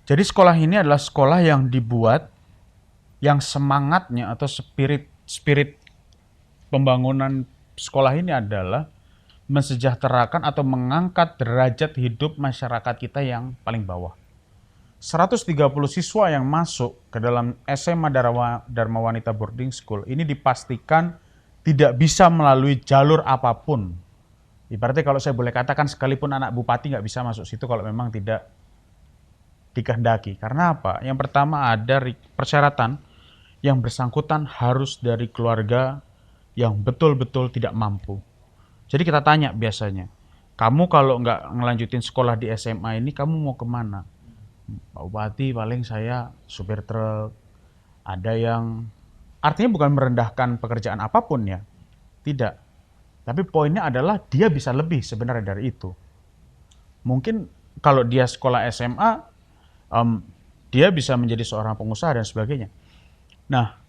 Jadi sekolah ini adalah sekolah yang dibuat, yang semangatnya atau spirit spirit pembangunan sekolah ini adalah mensejahterakan atau mengangkat derajat hidup masyarakat kita yang paling bawah. 130 siswa yang masuk ke dalam SMA Dharma Wanita Boarding School ini dipastikan tidak bisa melalui jalur apapun. Ibaratnya kalau saya boleh katakan, sekalipun anak bupati nggak bisa masuk situ kalau memang tidak dikehendaki. Karena apa? Yang pertama, ada persyaratan yang bersangkutan harus dari keluarga yang betul-betul tidak mampu. Jadi kita tanya biasanya, kamu kalau nggak ngelanjutin sekolah di SMA ini, kamu mau kemana? Pak Bupati, paling saya supir truk. Ada yang artinya bukan merendahkan pekerjaan apapun ya, tidak. Tapi poinnya adalah dia bisa lebih sebenarnya dari itu. Mungkin kalau dia sekolah SMA, dia bisa menjadi seorang pengusaha dan sebagainya. Nah,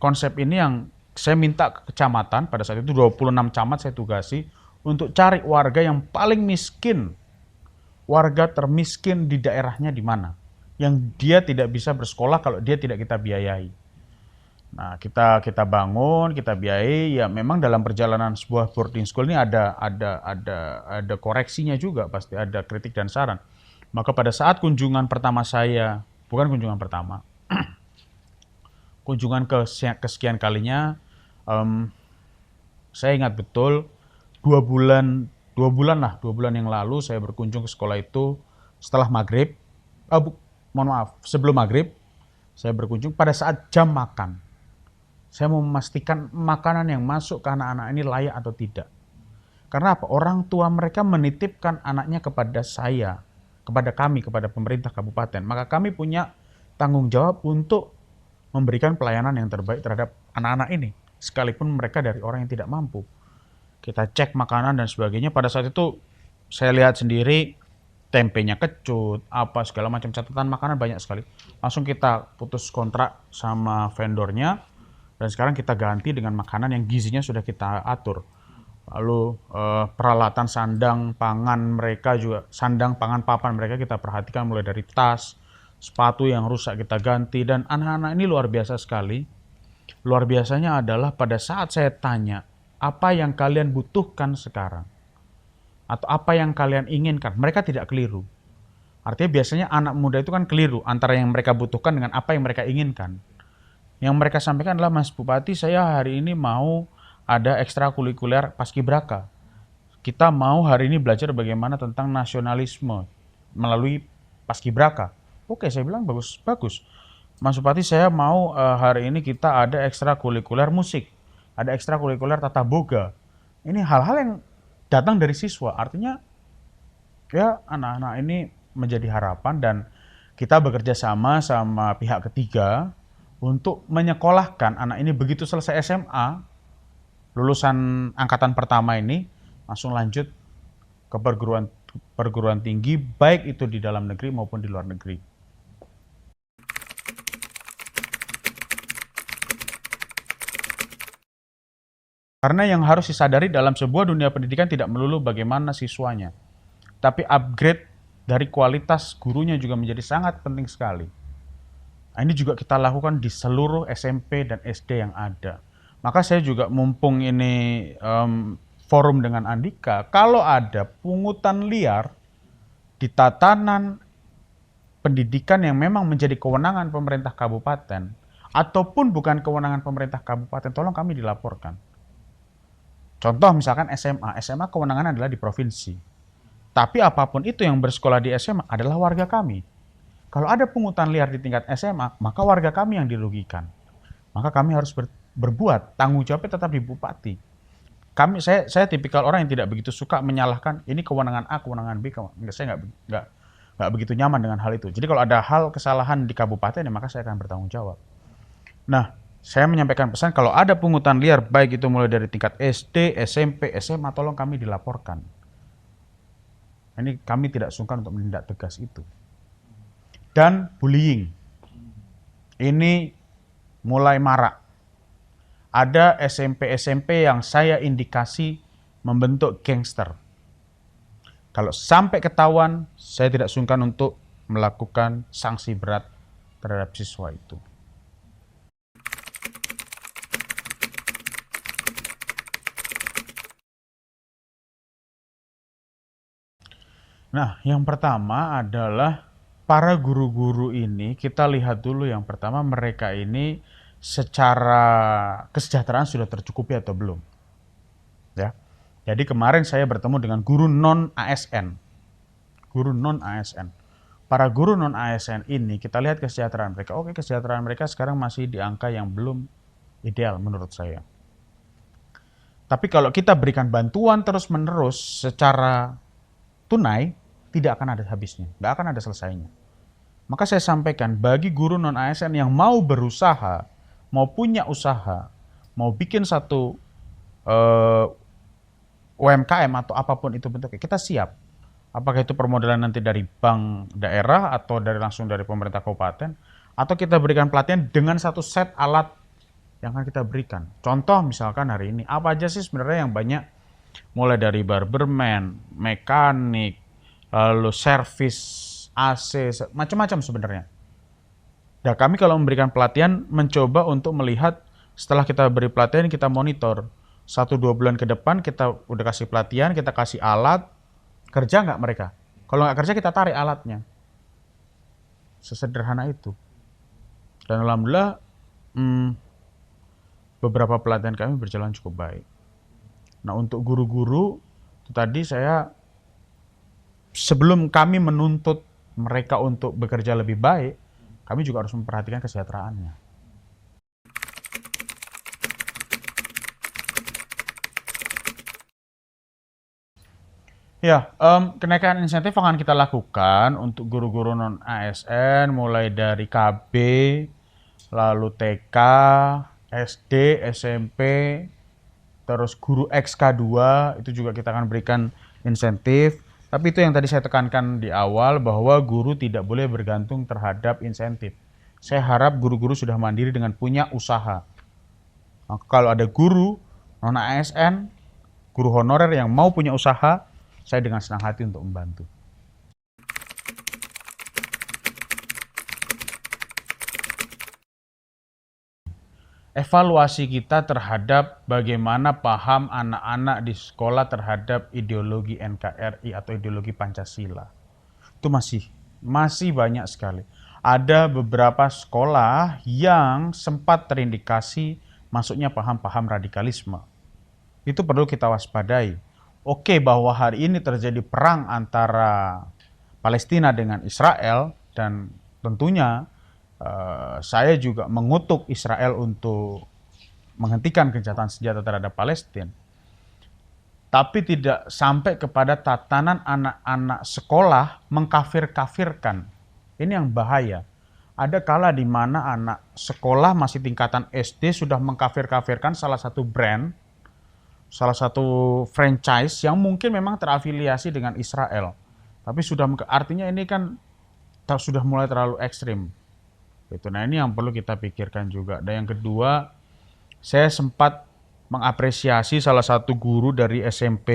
konsep ini yang saya minta ke kecamatan, pada saat itu 26 camat saya tugasi untuk cari warga yang paling miskin, warga termiskin di daerahnya di mana, yang dia tidak bisa bersekolah kalau dia tidak kita biayai. Nah, kita bangun, kita biayai. Ya, memang dalam perjalanan sebuah boarding school ini ada koreksinya juga, pasti ada kritik dan saran. Maka pada saat kunjungan pertama saya, bukan kunjungan pertama, kunjungan kesekian kalinya, em, saya ingat betul 2 bulan, 2 bulan yang lalu saya berkunjung ke sekolah itu setelah maghrib. Mohon maaf, sebelum maghrib saya berkunjung pada saat jam makan. Saya mau memastikan makanan yang masuk ke anak-anak ini layak atau tidak. Karena apa? Orang tua mereka menitipkan anaknya kepada saya, kepada kami, kepada pemerintah kabupaten. Maka kami punya tanggung jawab untuk memberikan pelayanan yang terbaik terhadap anak-anak ini, sekalipun mereka dari orang yang tidak mampu. Kita cek makanan dan sebagainya. Pada saat itu saya lihat sendiri tempenya kecut, apa segala macam, catatan makanan banyak sekali. Langsung kita putus kontrak sama vendornya, dan sekarang kita ganti dengan makanan yang gizinya sudah kita atur. Lalu peralatan sandang pangan mereka juga, sandang pangan papan mereka kita perhatikan, mulai dari tas, sepatu yang rusak kita ganti. Dan anak-anak ini luar biasa sekali. Luar biasanya adalah pada saat saya tanya, apa yang kalian butuhkan sekarang? Atau apa yang kalian inginkan? Mereka tidak keliru. Artinya biasanya anak muda itu kan keliru antara yang mereka butuhkan dengan apa yang mereka inginkan. Yang mereka sampaikan adalah, Mas Bupati, saya hari ini mau ada ekstrakurikuler paskibraka. Kita mau hari ini belajar bagaimana tentang nasionalisme melalui paskibraka. Oke, saya bilang bagus, bagus. Mas Bupati, saya mau hari ini kita ada ekstrakurikuler musik, ada ekstrakurikuler tata boga. Ini hal-hal yang datang dari siswa. Artinya ya anak-anak ini menjadi harapan, dan kita bekerja sama sama pihak ketiga untuk menyekolahkan anak ini begitu selesai SMA, lulusan angkatan pertama ini langsung lanjut ke perguruan tinggi, baik itu di dalam negeri maupun di luar negeri. Karena yang harus disadari dalam sebuah dunia pendidikan tidak melulu bagaimana siswanya, tapi upgrade dari kualitas gurunya juga menjadi sangat penting sekali. Nah, ini juga kita lakukan di seluruh SMP dan SD yang ada. Maka saya juga mumpung ini forum dengan Andika, kalau ada pungutan liar di tatanan pendidikan yang memang menjadi kewenangan pemerintah kabupaten, ataupun bukan kewenangan pemerintah kabupaten, tolong kami dilaporkan. Contoh misalkan SMA, SMA kewenangan adalah di provinsi. Tapi apapun itu yang bersekolah di SMA adalah warga kami. Kalau ada pungutan liar di tingkat SMA, maka warga kami yang dirugikan. Maka kami harus berbuat, tanggung jawabnya tetap di bupati. Saya tipikal orang yang tidak begitu suka menyalahkan ini kewenangan A, kewenangan B. Saya nggak begitu nyaman dengan hal itu. Jadi kalau ada hal kesalahan di kabupaten, ya maka saya akan bertanggung jawab. Nah, saya menyampaikan pesan, kalau ada pungutan liar, baik itu mulai dari tingkat SD, SMP, SMA, tolong kami dilaporkan. Ini kami tidak sungkan untuk menindak tegas itu. Dan bullying. Ini mulai marak. Ada SMP-SMP yang saya indikasi membentuk gangster. Kalau sampai ketahuan, saya tidak sungkan untuk melakukan sanksi berat terhadap siswa itu. Nah, yang pertama adalah para guru-guru ini, kita lihat dulu yang pertama mereka ini secara kesejahteraan sudah tercukupi atau belum. Ya. Jadi kemarin saya bertemu dengan guru non ASN. Guru non ASN. Para guru non ASN ini kita lihat kesejahteraan mereka. Oke, kesejahteraan mereka sekarang masih di angka yang belum ideal menurut saya. Tapi kalau kita berikan bantuan terus-menerus secara tunai, tidak akan ada habisnya, nggak akan ada selesainya. Maka saya sampaikan, bagi guru non-ASN yang mau berusaha, mau punya usaha, mau bikin satu UMKM atau apapun itu bentuknya, kita siap. Apakah itu permodalan nanti dari bank daerah atau langsung dari pemerintah kabupaten, atau kita berikan pelatihan dengan satu set alat yang akan kita berikan. Contoh misalkan hari ini, apa aja sih sebenarnya yang banyak, mulai dari barberman, mekanik, lalu servis, AC, macam-macam sebenarnya. Nah, kami kalau memberikan pelatihan mencoba untuk melihat setelah kita beri pelatihan kita monitor 1-2 bulan ke depan kita udah kasih pelatihan, kita kasih alat, kerja nggak mereka? Kalau nggak kerja kita tarik alatnya. Sesederhana itu. Dan alhamdulillah beberapa pelatihan kami berjalan cukup baik. Nah, untuk guru-guru itu tadi saya sebelum kami menuntut mereka untuk bekerja lebih baik, kami juga harus memperhatikan kesejahteraannya. Ya, kenaikan insentif akan kita lakukan untuk guru-guru non-ASN mulai dari KB, lalu TK, SD, SMP, terus guru XK2, itu juga kita akan berikan insentif. Tapi itu yang tadi saya tekankan di awal bahwa guru tidak boleh bergantung terhadap insentif. Saya harap guru-guru sudah mandiri dengan punya usaha. Nah, kalau ada guru non-ASN, guru honorer yang mau punya usaha, saya dengan senang hati untuk membantu. Evaluasi kita terhadap bagaimana paham anak-anak di sekolah terhadap ideologi NKRI atau ideologi Pancasila. Itu masih banyak sekali. Ada beberapa sekolah yang sempat terindikasi masuknya paham-paham radikalisme. Itu perlu kita waspadai. Oke, bahwa hari ini terjadi perang antara Palestina dengan Israel dan tentunya saya juga mengutuk Israel untuk menghentikan gencatan senjata terhadap Palestina. Tapi tidak sampai kepada tatanan anak-anak sekolah mengkafir-kafirkan. Ini yang bahaya. Ada kala di mana anak sekolah masih tingkatan SD sudah mengkafir-kafirkan salah satu brand, salah satu franchise yang mungkin memang terafiliasi dengan Israel. Tapi artinya ini kan sudah mulai terlalu ekstrim. Nah, ini yang perlu kita pikirkan juga. Dan yang kedua, saya sempat mengapresiasi salah satu guru dari SMP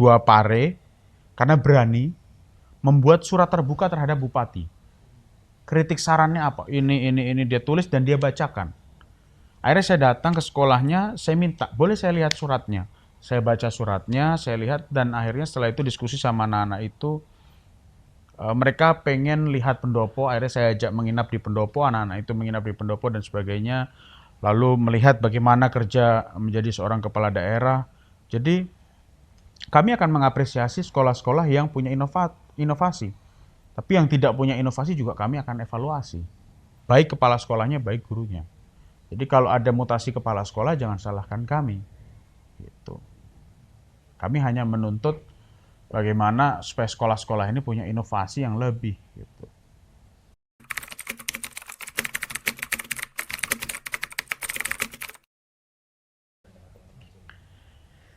2 Pare karena berani membuat surat terbuka terhadap bupati. Kritik sarannya apa? Ini dia tulis dan dia bacakan. Akhirnya saya datang ke sekolahnya, saya minta, boleh saya lihat suratnya? Saya baca suratnya, saya lihat, dan akhirnya setelah itu diskusi sama anak-anak itu, mereka pengen lihat pendopo, akhirnya saya ajak menginap di pendopo, anak-anak itu menginap di pendopo dan sebagainya, lalu melihat bagaimana kerja menjadi seorang kepala daerah. Jadi kami akan mengapresiasi sekolah-sekolah yang punya inovasi, tapi yang tidak punya inovasi juga kami akan evaluasi, baik kepala sekolahnya, baik gurunya. Jadi kalau ada mutasi kepala sekolah jangan salahkan kami. Gitu. Kami hanya menuntut bagaimana supaya sekolah-sekolah ini punya inovasi yang lebih. Gitu.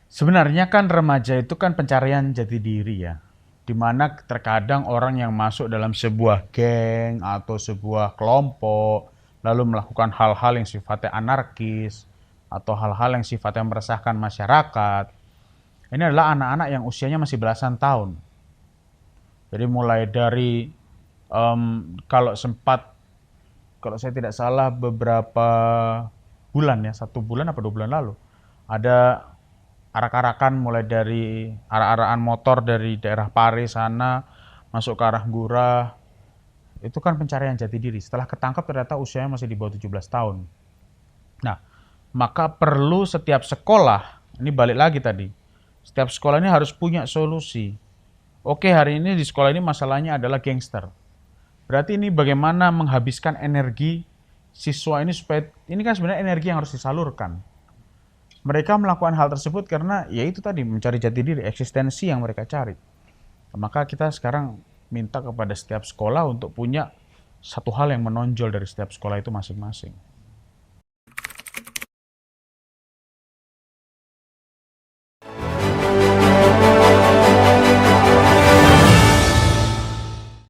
Sebenarnya kan remaja itu kan pencarian jati diri ya. Dimana terkadang orang yang masuk dalam sebuah geng atau sebuah kelompok lalu melakukan hal-hal yang sifatnya anarkis atau hal-hal yang sifatnya meresahkan masyarakat. Ini adalah anak-anak yang usianya masih belasan tahun. Jadi mulai dari Kalau sempat, kalau saya tidak salah beberapa bulan ya, 1 bulan apa 2 bulan lalu, ada arak-arakan mulai dari arah-arahan motor dari daerah Pare sana masuk ke arah Ngurah. Itu kan pencarian jati diri. Setelah ketangkap ternyata usianya masih di bawah 17 tahun. Nah, maka perlu setiap sekolah, ini balik lagi tadi, setiap sekolah ini harus punya solusi. Oke, hari ini di sekolah ini masalahnya adalah gangster. Berarti ini bagaimana menghabiskan energi siswa ini supaya, ini kan sebenarnya energi yang harus disalurkan. Mereka melakukan hal tersebut karena ya itu tadi, mencari jati diri, eksistensi yang mereka cari. Maka kita sekarang minta kepada setiap sekolah untuk punya satu hal yang menonjol dari setiap sekolah itu masing-masing.